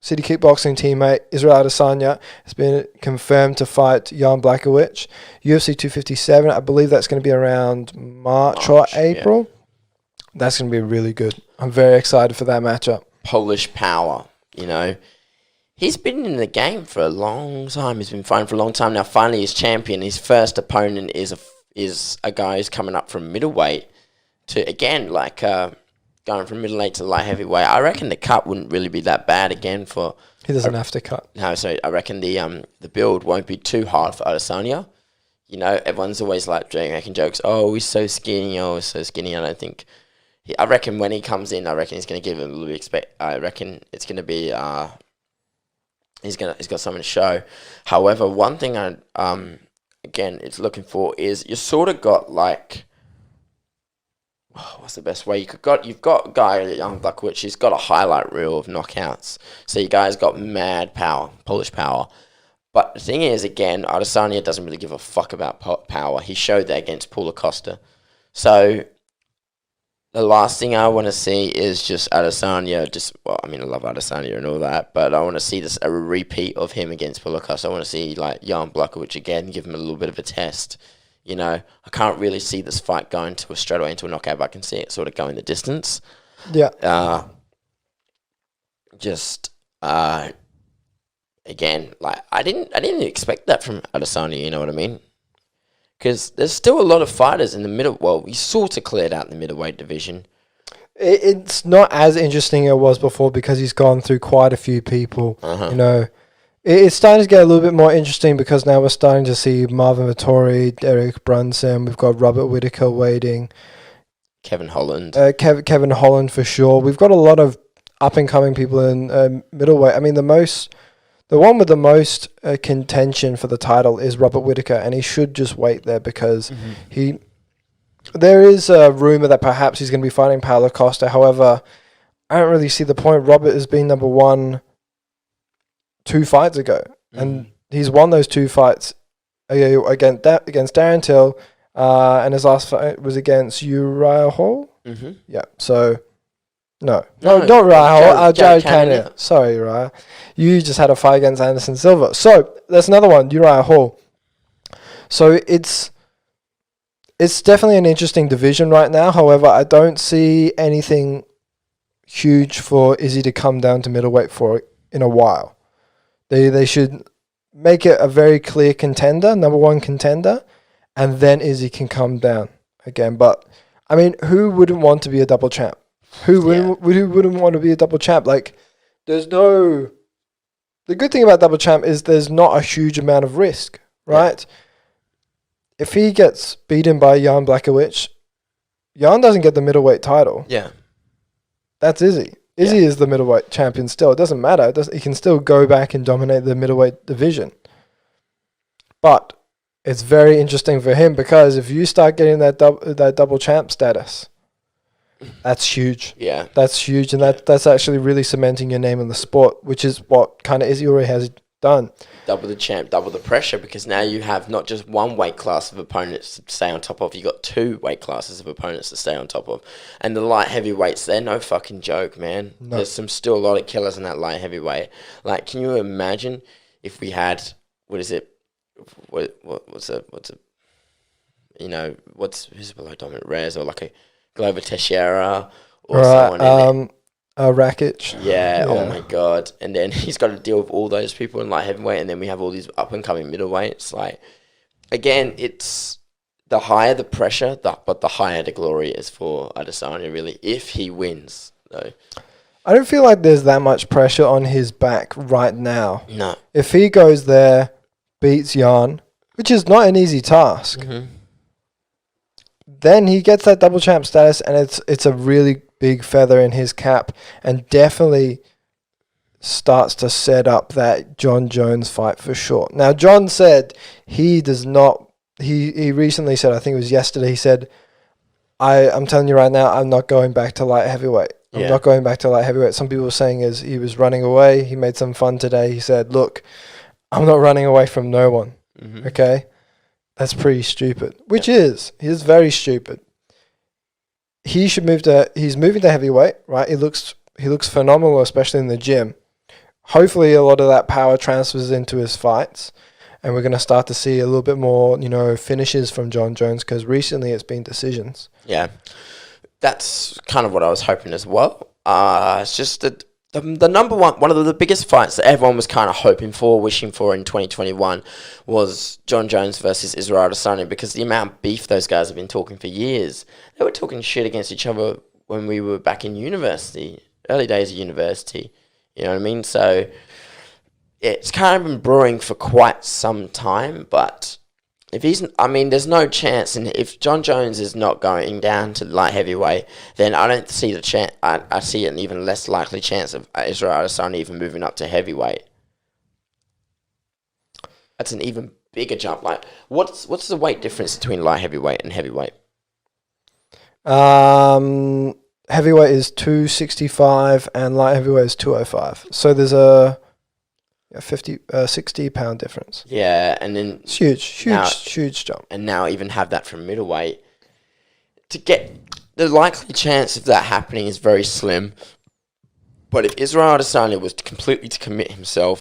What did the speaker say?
City Kickboxing teammate Israel Adesanya has been confirmed to fight Jan Blachowicz. UFC 257, I believe that's going to be around March or April. Yeah. That's going to be really good. I'm very excited for that matchup. Polish power, you know. He's been in the game for a long time. He's been fighting for a long time now. Finally, he's champion. His first opponent is a guy who's coming up from middleweight to, again, like... going from middleweight to light heavyweight. I reckon the cut wouldn't really be that bad again for... He doesn't have to cut. No, so I reckon the build won't be too hard for Adesanya. You know, everyone's always like making jokes, oh, he's so skinny, I don't think... I reckon when he comes in, I reckon he's going to give him a little bit... I reckon it's going to be... He's got something to show. However, one thing I, again, it's looking for is you sort of got like... what's the best way? You've got a guy, Jan Blachowicz, he's got a highlight reel of knockouts. So you guys got mad power, Polish power. But the thing is, again, Adesanya doesn't really give a fuck about power. He showed that against Paulo. So the last thing I want to see is just Adesanya. I love Adesanya and all that, but I want to see a repeat of him against Paulo. I want to see like Jan Blachowicz again, give him a little bit of a test. You know, I can't really see this fight going to straight away into a knockout, but I can see it sort of going the distance. Yeah. Again, like I didn't expect that from Adesanya. You know what I mean? Because there's still a lot of fighters in the middle. Well, we sort of cleared out the middleweight division. It's not as interesting as it was before because he's gone through quite a few people. You know. It's starting to get a little bit more interesting because now we're starting to see Marvin Vettori, Derek Brunson. We've got Robert Whittaker waiting. Kevin Holland. Kevin Holland for sure. We've got a lot of up-and-coming people in middleweight. I mean, the one with the most contention for the title is Robert Whittaker, and he should just wait there because there is a rumor that perhaps he's going to be fighting Paulo Costa. However, I don't really see the point. Robert has been number one 2 fights ago, and he's won those 2 fights against Darren Till, and his last fight was against Uriah Hall. Yeah, so no, not Uriah Hall, Jared Cannonier. Sorry, Uriah, you just had a fight against Anderson Silva. So that's another one, Uriah Hall. So it's definitely an interesting division right now. However, I don't see anything huge for Izzy to come down to middleweight for in a while. They should make it a very clear contender, number 1 contender, and then Izzy can come down again. But, I mean, who wouldn't want to be a double champ? Who wouldn't want to be a double champ? Like, the good thing about double champ is there's not a huge amount of risk, right? Yeah. If he gets beaten by Jan Blachowicz, Jan doesn't get the middleweight title. Yeah. That's Izzy. Izzy is the middleweight champion still. It doesn't matter. He can still go back and dominate the middleweight division. But it's very interesting for him because if you start getting that double champ status, that's huge. Yeah. That's huge, and that's actually really cementing your name in the sport, which is what kind of Izzy already has done. Double the champ, double the pressure, because now you have not just one weight class of opponents to stay on top of, you got 2 weight classes of opponents to stay on top of. And the light heavyweights, they're no fucking joke, man. No. There's still a lot of killers in that light heavyweight. Like, can you imagine if we had, who's below dominant Reyes, or like a Glover Teixeira, or someone in Rakic. Yeah, oh my God. And then he's got to deal with all those people in light heavyweight, and then we have all these up-and-coming middleweights. Like, again, it's the higher the pressure, but the higher the glory is for Adesanya, really, if he wins, though. I don't feel like there's that much pressure on his back right now. No. If he goes there, beats Jan, which is not an easy task, then he gets that double champ status, and it's a really big feather in his cap, and definitely starts to set up that John Jones fight for sure. Now, John said he does not... He recently said, I think it was yesterday, he said, I'm telling you right now, I'm not going back to light heavyweight. I'm not going back to light heavyweight. Some people were saying is he was running away. He made some fun today. He said, look, I'm not running away from no one. Okay? That's pretty stupid. He is very stupid. He's moving to heavyweight, right? He looks phenomenal, especially in the gym. hopefully a lot of that power transfers into his fights, and we're going to start to see a little bit more, finishes from John Jones, because recently it's been decisions. Yeah, that's kind of what I was hoping as well. It's just that the number one of the biggest fights that everyone was kind of hoping for, wishing for in 2021 was John Jones versus Israel Adesanya, because the amount of beef those guys have been talking for years. They were talking shit against each other when we were back in university, early days of university. You know what I mean? So it's kind of been brewing for quite some time, but there's no chance, and if John Jones is not going down to light heavyweight, then I don't see the chance. I see an even less likely chance of Israel Adesanya even moving up to heavyweight. That's an even bigger jump. Like, what's the weight difference between light heavyweight and heavyweight? Heavyweight is 265 and light heavyweight is 205. So there's a 60-pound difference. Yeah, and then it's huge jump. And now even have that from middleweight. To get the likely chance of that happening is very slim. But if Israel Adesanya was completely to commit himself